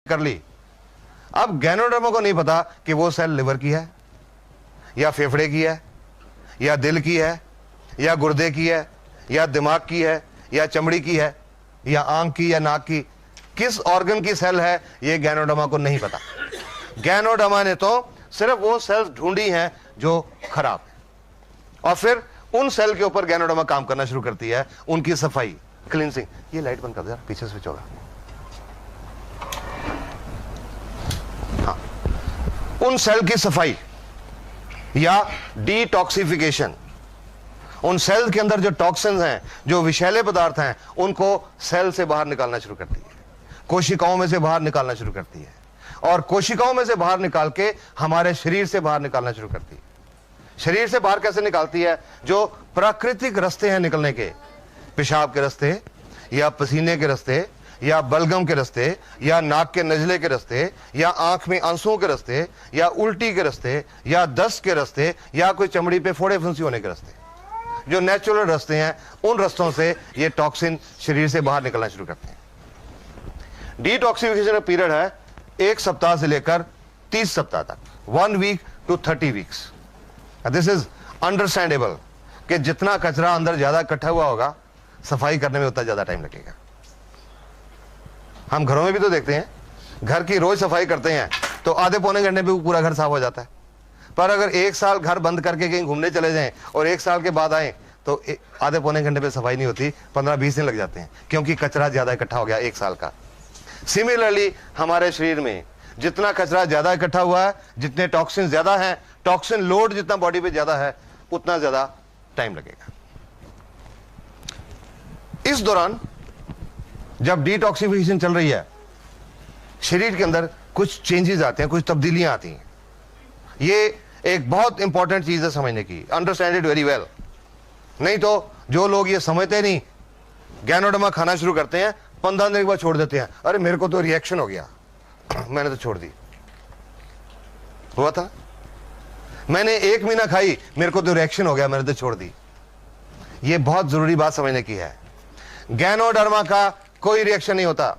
कर ली। अब गैनोडर्मा को नहीं पता कि वो सेल लिवर की है या फेफड़े की है या दिल की है या गुर्दे की है या दिमाग की है या चमड़ी की है या आंख की या नाक की, किस ऑर्गन की सेल है ये गैनोडर्मा को नहीं पता। गैनोडर्मा ने तो सिर्फ वो सेल्स ढूंढी हैं जो खराब है, और फिर उन सेल के ऊपर गैनोडर्मा काम करना शुरू करती है, उनकी सफाई, क्लींसिंग। ये लाइट बंद कर दो यार, पीछे स्विच होगा। हाँ, उन सेल की सफाई या डिटॉक्सिफिकेशन, उन सेल के अंदर जो टॉक्सिन्स हैं, जो विषैले पदार्थ हैं, उनको सेल से बाहर निकालना शुरू करती है, कोशिकाओं में से बाहर निकालना शुरू करती है, और कोशिकाओं में से बाहर निकाल के हमारे शरीर से बाहर निकालना शुरू करती है। शरीर से बाहर कैसे निकालती है? जो प्राकृतिक रास्ते हैं निकलने के, पेशाब के रास्ते या पसीने के रास्ते या बलगम के रास्ते या नाक के नजले के रास्ते या आंख में आंसुओं के रास्ते या उल्टी के रास्ते या दस्त के रास्ते या कोई चमड़ी पे फोड़े फुंसी होने के रास्ते, जो नेचुरल रास्ते हैं, उन रास्तों से ये टॉक्सिन शरीर से बाहर निकलना शुरू करते हैं। डिटॉक्सिफिकेशन का पीरियड है 1 सप्ताह से लेकर 30 सप्ताह तक, 1 week to 30 weeks. This is understandable कि जितना कचरा अंदर ज्यादा इकट्ठा हुआ होगा, सफाई करने में उतना ज्यादा टाइम लगेगा। हम घरों में भी तो देखते हैं, घर की रोज सफाई करते हैं तो आधे पौने घंटे में पूरा घर साफ हो जाता है, पर अगर 1 साल घर बंद करके कहीं घूमने चले जाएं और 1 साल के बाद आए तो आधे पौने घंटे पे सफाई नहीं होती, 15-20 दिन लग जाते हैं, क्योंकि कचरा ज्यादा इकट्ठा हो गया 1 साल का। सिमिलरली हमारे शरीर में जितना कचरा ज्यादा इकट्ठा हुआ है, जितने टॉक्सिन ज्यादा हैं, टॉक्सिन लोड जितना बॉडी पे ज्यादा है, उतना ज्यादा टाइम लगेगा। इस दौरान जब डिटॉक्सिफिकेशन चल रही है, शरीर के अंदर कुछ चेंजेस आते हैं, कुछ तब्दीलियां आती हैं। ये एक बहुत इंपॉर्टेंट चीज है समझने की, अंडरस्टैंड इट वेरी वेल। नहीं तो जो लोग ये समझते नहीं, गैनोडर्मा खाना शुरू करते हैं, 15 दिन के बाद छोड़ देते हैं। अरे मेरे को तो रिएक्शन हो गया, मैंने तो छोड़ दी। हुआ था, मैंने 1 महीना खाई, मेरे को तो रिएक्शन हो गया, मैंने तो छोड़ दी। ये बहुत जरूरी बात समझने की है। गैनोडर्मा का कोई रिएक्शन नहीं होता,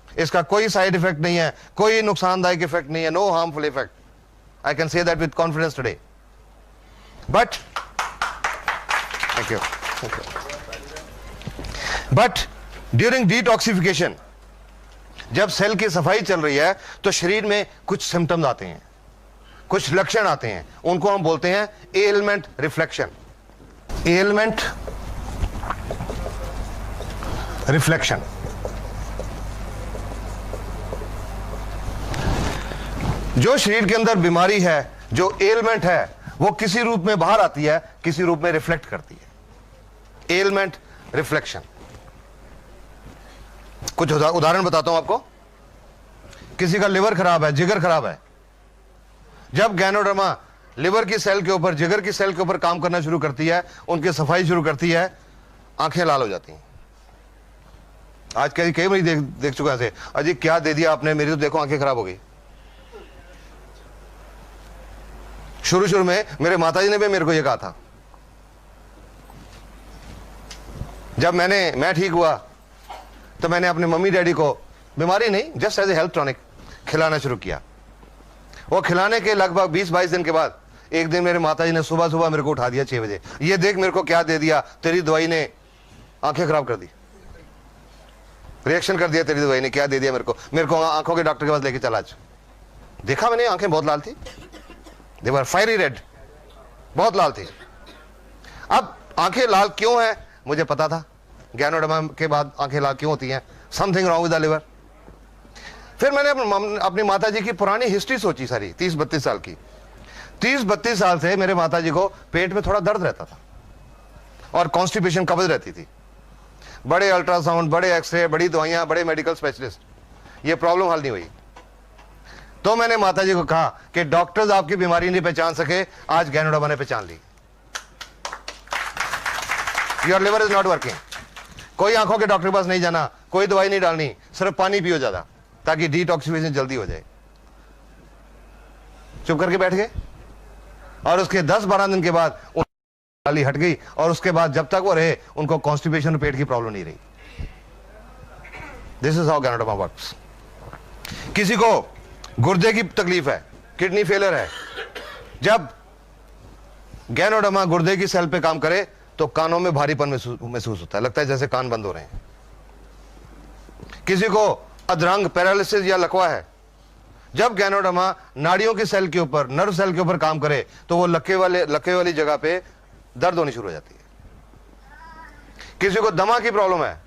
इसका कोई साइड इफेक्ट नहीं है, कोई नुकसानदायक इफेक्ट नहीं है, no harmful effect. I can say that with confidence today. But, thank you. But during detoxification, जब सेल की सफाई चल रही है तो शरीर में कुछ सिम्टम्स आते हैं, कुछ लक्षण आते हैं, उनको हम बोलते हैं एलिमेंट रिफ्लेक्शन। एलिमेंट रिफ्लेक्शन जो शरीर के अंदर बीमारी है, जो एलिमेंट है, वो किसी रूप में बाहर आती है, किसी रूप में रिफ्लेक्ट करती है। एलिमेंट रिफ्लेक्शन, कुछ उदाहरण बताता हूं आपको। किसी का लिवर खराब है, जिगर खराब है, जब गैनोडर्मा लिवर की सेल के ऊपर, जिगर की सेल के ऊपर काम करना शुरू करती है, उनकी सफाई शुरू करती है, आंखें लाल हो जाती हैं। आज कई मरीज देख चुका है, अजी क्या दे दिया आपने, मेरी तो देखो आंखें खराब हो गई। शुरू में मेरे माताजी ने भी मेरे को यह कहा था। जब मैं ठीक हुआ तो मैंने अपने मम्मी डैडी को, बीमारी नहीं, just as a health tonic खिलाना शुरू किया। वो खिलाने के लगभग 20-22 दिन के बाद एक दिन मेरे माताजी ने सुबह मेरे को उठा दिया 6 बजे, ये देख मेरे को क्या दे दिया, तेरी दवाई ने आंखें खराब कर दी, रिएक्शन कर दिया, तेरी दवाई ने क्या दे दिया मेरे को आंखों के डॉक्टर के पास लेके चला। आज देखा मैंने, आंखें बहुत लाल थी, दे वर फायरी रेड, बहुत लाल थी। अब आंखें लाल क्यों है मुझे पता था, गैनोडर्मा के बाद आंखें लाल क्यों होती हैं, something wrong with the liver. फिर मैंने अपनी माताजी की पुरानी हिस्ट्री सोची सारी, 30-32 साल की। 30-32 साल से मेरे माताजी को पेट में थोड़ा दर्द रहता था और कॉन्स्टिपेशन, कब्ज रहती थी। बड़े अल्ट्रासाउंड, बड़े एक्सरे, बड़ी दवाइयां, बड़े मेडिकल स्पेशलिस्ट, ये प्रॉब्लम हल नहीं हुई। तो मैंने माताजी को कहा कि डॉक्टर्स आपकी बीमारी नहीं पहचान सके, आज गैनोडर्मा ने पहचान ली। Your liver is not working. कोई आंखों के डॉक्टर के पास नहीं जाना, कोई दवाई नहीं डालनी, सिर्फ पानी पियो ज्यादा, ताकि डिटॉक्सिफिकेशन जल्दी हो जाए। चुप करके बैठ गए, और उसके 10-12 दिन के बाद गाली हट गई, और उसके बाद जब तक वो रहे उनको कॉन्स्टिपेशन और पेट की प्रॉब्लम नहीं रही। This is how ganoderma works. किसी को गुर्दे की तकलीफ है, किडनी फेलियर है, जब गैनोडर्मा गुर्दे की सेल पे काम करे तो कानों में भारीपन महसूस होता है, लगता है जैसे कान बंद हो रहे हैं। किसी को अधरंग पैरालिसिस या लकवा है, जब गैनोडर्मा नाड़ियों की सेल के ऊपर, नर्व सेल के ऊपर काम करे तो वो लक्के वाली जगह पे दर्द होनी शुरू हो जाती है। किसी को दमा की प्रॉब्लम है,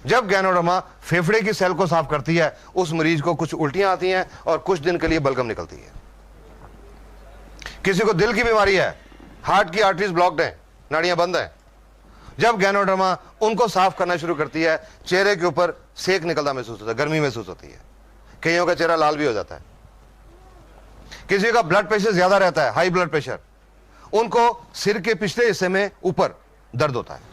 जब गैनोडर्मा फेफड़े की सेल को साफ करती है, उस मरीज को कुछ उल्टियां आती हैं और कुछ दिन के लिए बलगम निकलती है। किसी को दिल की बीमारी है, हार्ट की आर्टरीज ब्लॉक्ड हैं, नाड़ियां बंद हैं, जब गैनोडर्मा उनको साफ करना शुरू करती है, चेहरे के ऊपर सेक निकलता महसूस होता है, गर्मी महसूस होती है, कईयों का चेहरा लाल भी हो जाता है। किसी का ब्लड प्रेशर ज्यादा रहता है, हाई ब्लड प्रेशर, उनको सिर के पिछले हिस्से में ऊपर दर्द होता है।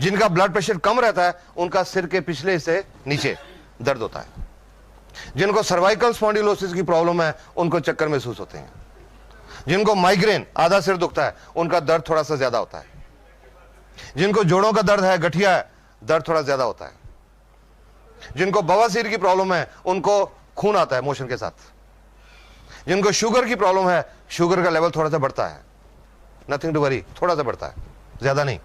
जिनका ब्लड प्रेशर कम रहता है उनका सिर के पिछले हिस्से नीचे दर्द होता है। जिनको सर्वाइकल स्पॉन्डिलोसिस की प्रॉब्लम है उनको चक्कर महसूस होते हैं। जिनको माइग्रेन, आधा सिर दुखता है, उनका दर्द थोड़ा सा ज्यादा होता है। जिनको जोड़ों का दर्द है, गठिया है, दर्द थोड़ा ज्यादा होता है। जिनको बवासीर की प्रॉब्लम है उनको खून आता है मोशन के साथ। जिनको शुगर की प्रॉब्लम है, शुगर का लेवल थोड़ा सा बढ़ता है, नथिंग टू वरी, थोड़ा सा बढ़ता है, ज्यादा नहीं।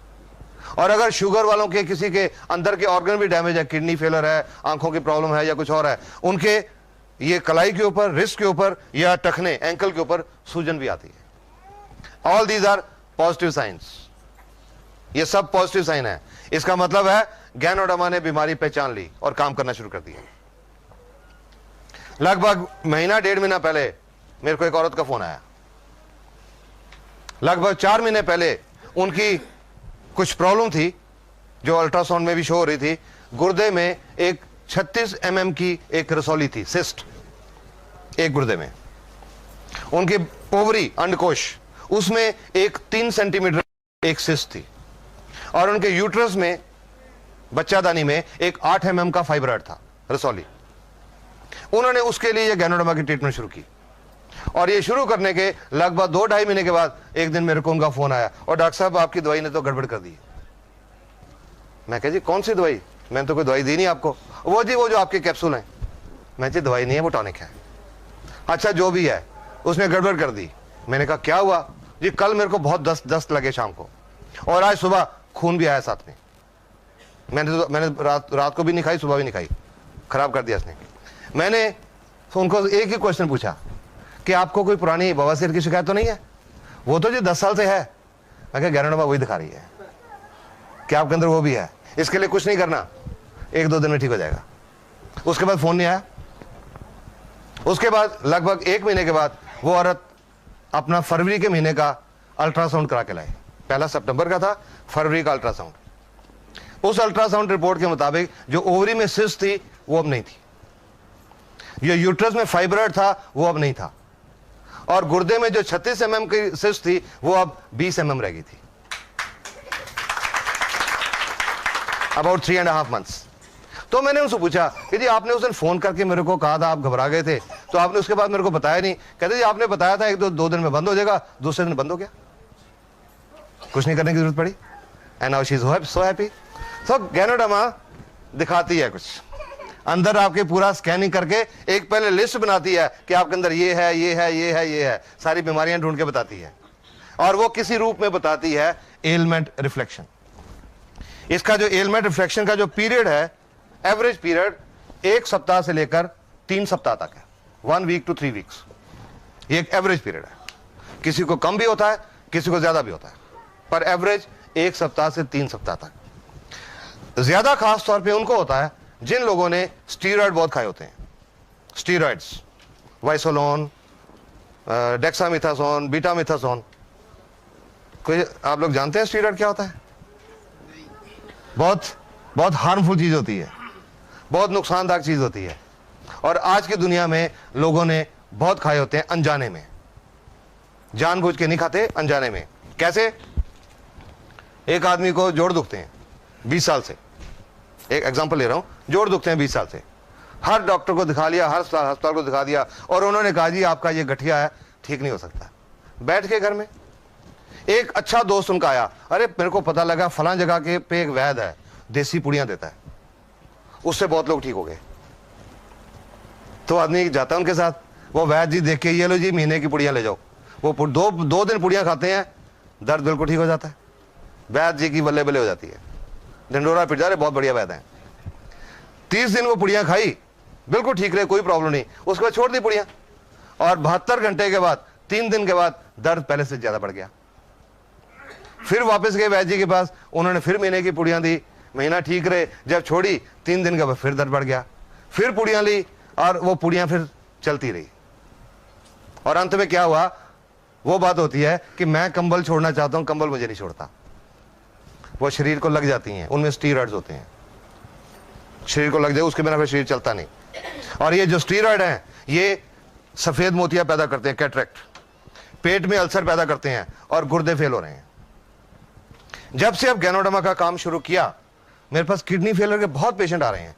और अगर शुगर वालों के किसी के अंदर के ऑर्गन भी डैमेज है, किडनी फेलियर है, आंखों की प्रॉब्लम है या कुछ और है, उनके ये कलाई के ऊपर, रिस्ट के ऊपर या टखने, एंकल के ऊपर सूजन भी आती है। All these are positive science, ये सब पॉजिटिव साइन है। इसका मतलब है गैनोडर्मा ने बीमारी पहचान ली और काम करना शुरू कर दिया। लगभग महीना, 1.5 महीना पहले मेरे को एक औरत का फोन आया। लगभग 4 महीने पहले उनकी कुछ प्रॉब्लम थी जो अल्ट्रासाउंड में भी शो हो रही थी। गुर्दे में एक 36 mm की एक रसौली थी, सिस्ट, एक गुर्दे में। उनकी ओवरी, अंडकोश, उसमें एक 3 सेंटीमीटर एक सिस्ट थी। और उनके यूट्रस में, बच्चादानी में, एक 8 mm का फाइब्रॉइड था, रसौली। उन्होंने उसके लिए गैनोडर्मा की ट्रीटमेंट शुरू की। और ये शुरू करने के लगभग 2-2.5 महीने के बाद एक दिन मेरे को उनका फोन आया, और डॉक्टर साहब आपकी दवाई ने तो गड़बड़ कर दी। मैं कह जी कौन सी दवाई? मैंने तो कोई दवाई दी नहीं आपको। वो जी वो जो आपके कैप्सूल हैं। मैं जी दवाई नहीं है, वो टॉनिक है। अच्छा जो भी है, उसने गड़बड़ कर दी। मैंने कहा क्या हुआ? जी कल मेरे को बहुत दस्त लगे शाम को, और आज सुबह खून भी आया साथ में। मैंने रात को भी नहीं खाई, सुबह भी नहीं खाई, खराब कर दिया इसने। मैंने उनको एक ही क्वेश्चन पूछा कि आपको कोई पुरानी बवासीर की शिकायत तो नहीं है? वो तो जी 10 साल से है। मैं कहा गैनोडर्मा वही दिखा रही है कि आपके अंदर वो भी है। इसके लिए कुछ नहीं करना, 1-2 दिन में ठीक हो जाएगा। उसके बाद फोन नहीं आया। उसके बाद लगभग 1 महीने के बाद वो औरत अपना फरवरी के महीने का अल्ट्रासाउंड करा के लाई। पहला सितंबर का था, फरवरी का अल्ट्रासाउंड। उस अल्ट्रासाउंड रिपोर्ट के मुताबिक जो ओवरी में सिस्ट थी वो अब नहीं थी, जो यूट्रस में फाइब्रॉइड था वो अब नहीं था, और गुर्दे में जो 36 mm की सिस्ट थी वो अब 20 mm रह गई थी। About 3.5 months। तो मैंने उनसे पूछा कि जी आपने उस दिन फोन करके मेरे को कहा था, आप घबरा गए थे, तो आपने उसके बाद मेरे को बताया नहीं। कहते जी आपने बताया था 1-2 दिन में बंद हो जाएगा, दूसरे दिन बंद हो गया, कुछ नहीं करने की जरूरत पड़ी। And now she is so happy. So ganoderma दिखाती है कुछ अंदर, आपके पूरा स्कैनिंग करके एक पहले लिस्ट बनाती है कि आपके अंदर ये है, ये है, ये है, ये है, सारी बीमारियां ढूंढ के बताती है। और वो किसी रूप में बताती है एलमेंट रिफ्लेक्शन। इसका जो एलमेंट रिफ्लेक्शन का जो पीरियड है, एवरेज पीरियड 1 सप्ताह से लेकर 3 सप्ताह तक है, 1 week to 3 weeks। ये एक एवरेज पीरियड है। किसी को कम भी होता है, किसी को ज्यादा भी होता है, पर एवरेज 1 सप्ताह से 3 सप्ताह तक। ज्यादा खास तौर पे उनको होता है जिन लोगों ने स्टीरॉयड बहुत खाए होते हैं। Steroids, Wysolone, dexamethasone, betamethasone. कोई आप लोग जानते हैं स्टीरॉयड क्या होता है? बहुत हार्मफुल चीज होती है, बहुत नुकसानदायक चीज होती है, और आज की दुनिया में लोगों ने बहुत खाए होते हैं अनजाने में। जानबूझ के नहीं खाते, अनजाने में। कैसे? एक आदमी को जोड़ दुखते हैं 20 साल से, एक एग्जांपल ले रहा हूं, जोड़ दुखते हैं 20 साल से, हर डॉक्टर को दिखा लिया, हर अस्पताल को दिखा दिया, और उन्होंने कहा जी आपका ये गठिया है, ठीक नहीं हो सकता। बैठ के घर में एक अच्छा दोस्त उनका आया, अरे मेरे को पता लगा फलां जगह के पे एक वैद्य है, देसी पुड़ियां देता है, उससे बहुत लोग ठीक हो गए। तो आदमी जाता है उनके साथ, वो वैद्य जी देख के ये लो जी महीने की पुड़ियाँ ले जाओ, वो दो दिन पुड़ियाँ खाते हैं, दर्द बिल्कुल ठीक हो जाता है। वैद्य जी की बल्ले बल्ले हो जाती है, ढिंडोरा पिट जा रहे, बहुत बढ़िया वैद्य हैं। 30 दिन वो पुड़ियाँ खाई, बिल्कुल ठीक रहे, कोई प्रॉब्लम नहीं, उसके बाद छोड़ दी पुड़ियाँ, और 72 घंटे के बाद 3 दिन के बाद दर्द पहले से ज्यादा बढ़ गया। फिर वापस गए वैद्य जी के पास, उन्होंने फिर महीने की पुड़ियाँ दी, महीना ठीक रहे, जब छोड़ी 3 दिन के बाद फिर दर्द बढ़ गया, फिर पुड़ियाँ ली और वो पुड़ियाँ फिर चलती रही। और अंत में क्या हुआ, वो बात होती है कि मैं कंबल छोड़ना चाहता हूं, कंबल मुझे नहीं छोड़ता, वो शरीर को लग जाती हैं, उनमें स्टीरॉइड्स होते हैं, शरीर को लग जाए उसके बिना फिर शरीर चलता नहीं। और ये जो स्टीरॉइड हैं ये सफेद मोतियां पैदा करते हैं, कैटरेक्ट, पेट में अल्सर पैदा करते हैं और गुर्दे फेल हो रहे हैं। जब से अब गैनोडर्मा का काम शुरू किया, मेरे पास किडनी फेलियर के बहुत पेशेंट आ रहे हैं,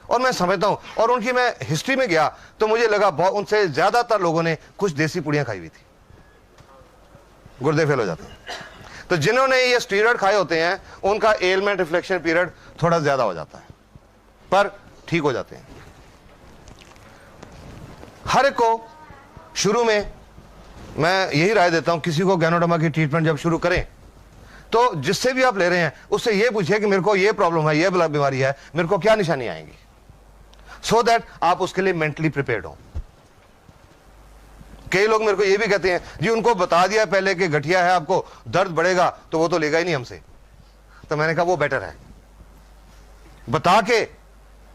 और मैं समझता हूं, और उनकी मैं हिस्ट्री में गया तो मुझे लगा बहुत उनसे ज्यादातर लोगों ने कुछ देसी पुड़ियां खाई हुई थी, गुर्दे फेल हो जाते हैं। तो जिन्होंने ये स्टीरॉइड खाए होते हैं उनका एलमेंट रिफ्लेक्शन पीरियड थोड़ा ज्यादा हो जाता है, पर ठीक हो जाते हैं। हर एक को शुरू में मैं यही राय देता हूं, किसी को गैनोडर्मा की ट्रीटमेंट जब शुरू करें तो जिससे भी आप ले रहे हैं उससे ये पूछिए कि मेरे को ये प्रॉब्लम है, ये बीमारी है, मेरे को क्या निशानी आएंगी, सो दैट आप उसके लिए मेंटली प्रिपेयर्ड हो। कई लोग मेरे को ये भी कहते हैं जी उनको बता दिया पहले कि गठिया है, आपको दर्द बढ़ेगा, तो वो तो लेगा ही नहीं हमसे। तो मैंने कहा वो बेटर है, बता के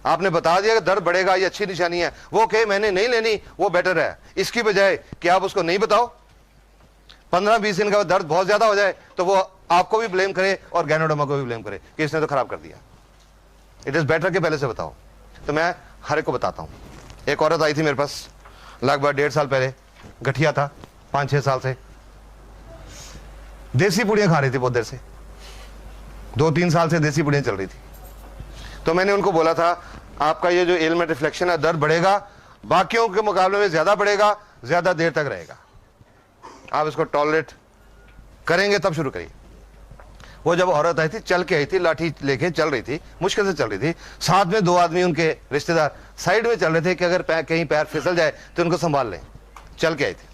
आपने बता दिया कि दर्द बढ़ेगा, ये अच्छी निशानी है, वो कहे मैंने नहीं लेनी, वो बेटर है, इसकी बजाय कि आप उसको नहीं बताओ, 15-20 दिन का दर्द बहुत ज्यादा हो जाए तो वो आपको भी ब्लेम करे और गैनोडर्मा को भी ब्लेम करे कि इसने तो खराब कर दिया। इट इज बेटर कि पहले से बताओ। तो मैं हर एक को बताता हूं। एक औरत आई थी मेरे पास लगभग 1.5 साल पहले, गठिया था 5-6 साल से, देसी पुड़ियां खा रही थी बहुत देर से, 2-3 साल से देसी पुड़ियां चल रही थी। तो मैंने उनको बोला था आपका ये जो एलमेंट रिफ्लेक्शन है, दर्द बढ़ेगा, बाकियों के मुकाबले में ज्यादा बढ़ेगा, ज्यादा देर तक रहेगा, आप इसको टॉलरेट करेंगे तब शुरू करिए। वो जब औरत आई थी, चल के आई थी, लाठी लेके चल रही थी, मुश्किल से चल रही थी, साथ में 2 आदमी उनके रिश्तेदार साइड में चल रहे थे कि अगर कहीं पैर फिसल जाए तो उनको संभाल लें। चल के आई थी,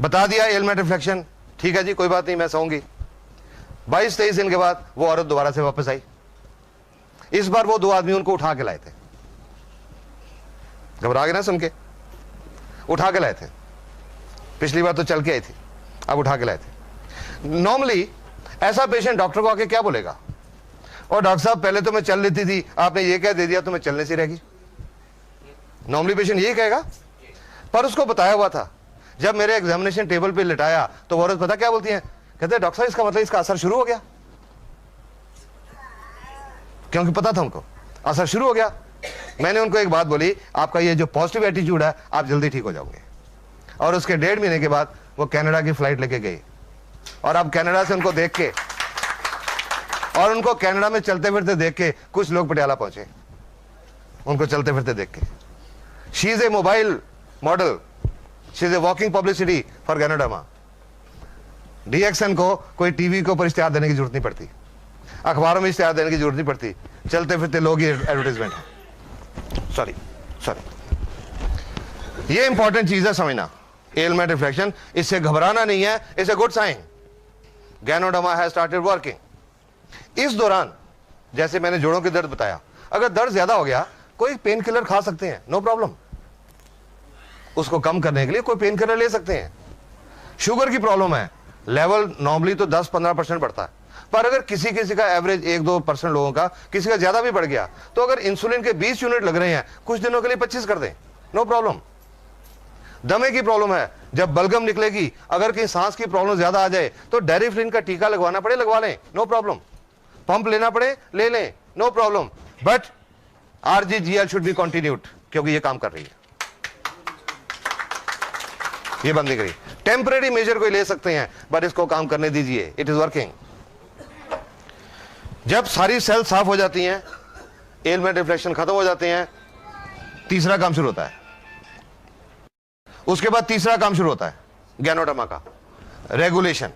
बता दिया एलमेंट रिफ्लेक्शन, ठीक है जी कोई बात नहीं, मैं सोऊंगी। 22-23 दिन के बाद वो औरत दोबारा से वापस आई। इस बार वो 2 आदमी उनको उठा के लाए थे, घबरा गए ना सुन के, उठा के लाए थे। पिछली बार तो चल के आई थी, अब उठा के लाए थे। नॉर्मली ऐसा पेशेंट डॉक्टर को आके क्या बोलेगा, और डॉक्टर साहब पहले तो मैं चल लेती थी, आपने ये कह दे दिया तो मैं चलने से रहेगी। नॉर्मली पेशेंट यही कहेगा, पर उसको बताया हुआ था। जब मेरे एग्जामिनेशन टेबल पे लिटाया तो वो औरत पता क्या बोलती है, कहते हैं डॉक्टर साहब इसका मतलब इसका असर शुरू हो गया, क्योंकि पता था उनको असर शुरू हो गया। मैंने उनको एक बात बोली, आपका ये जो पॉजिटिव एटीट्यूड है आप जल्दी ठीक हो जाओगे। और उसके 1.5 महीने के बाद वो कनाडा की फ्लाइट लेके गई, और अब कनाडा से उनको देख के, और उनको कनाडा में चलते फिरते देख के कुछ लोग पटियाला पहुंचे, उनको चलते फिरते देख के। She is a mobile model, she is a walking publicity for Ganoderma. DXN को कोई टीवी के ऊपर इश्तेहार देने की जरूरत नहीं पड़ती, अखबारों में इश्तेहार देने की जरूरत नहीं पड़ती, चलते फिरते लोग ही एडवर्टाइजमेंट है। सॉरी, ये इंपॉर्टेंट चीज है समझना, एलमेंट रिफ्लेक्शन, इससे घबराना नहीं है, it's a good sign. Ganoderma has started working. इस दौरान जैसे मैंने जोड़ों के दर्द बताया, अगर दर्द ज्यादा हो गया कोई पेन किलर खा सकते हैं, नो प्रॉब्लम, उसको कम करने के लिए कोई पेन किलर ले सकते हैं। शुगर की प्रॉब्लम है, लेवल नॉर्मली तो 10-15% बढ़ता है, पर अगर किसी का एवरेज 1-2% लोगों का, किसी का ज्यादा भी बढ़ गया, तो अगर इंसुलिन के 20 यूनिट लग रहे हैं, कुछ दिनों के लिए 25 कर दें, नो प्रॉब्लम। दमे की प्रॉब्लम है, जब बलगम निकलेगी, अगर कहीं सांस की प्रॉब्लम ज्यादा आ जाए तो डेरिफ्लिन का टीका लगवाना पड़े, लगवा लें, नो प्रॉब्लम। पंप लेना पड़े, ले लें, no problem. But RGGL should be continued, क्योंकि ये काम कर रही है, ये बंद नहीं करी। टेम्परेरी मेजर कोई ले सकते हैं, बट इसको काम करने दीजिए, इट इज वर्किंग। जब सारी सेल साफ हो जाती हैं, एलमेंट रिफ्लेक्शन खत्म हो जाते हैं, तीसरा काम शुरू होता है। उसके बाद तीसरा काम शुरू होता है गैनोडर्मा का, रेगुलेशन।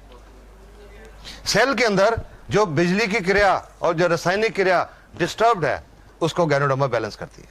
सेल के अंदर जो बिजली की क्रिया और जो रासायनिक क्रिया डिस्टर्ब्ड है, उसको गैनोडर्मा बैलेंस करती है।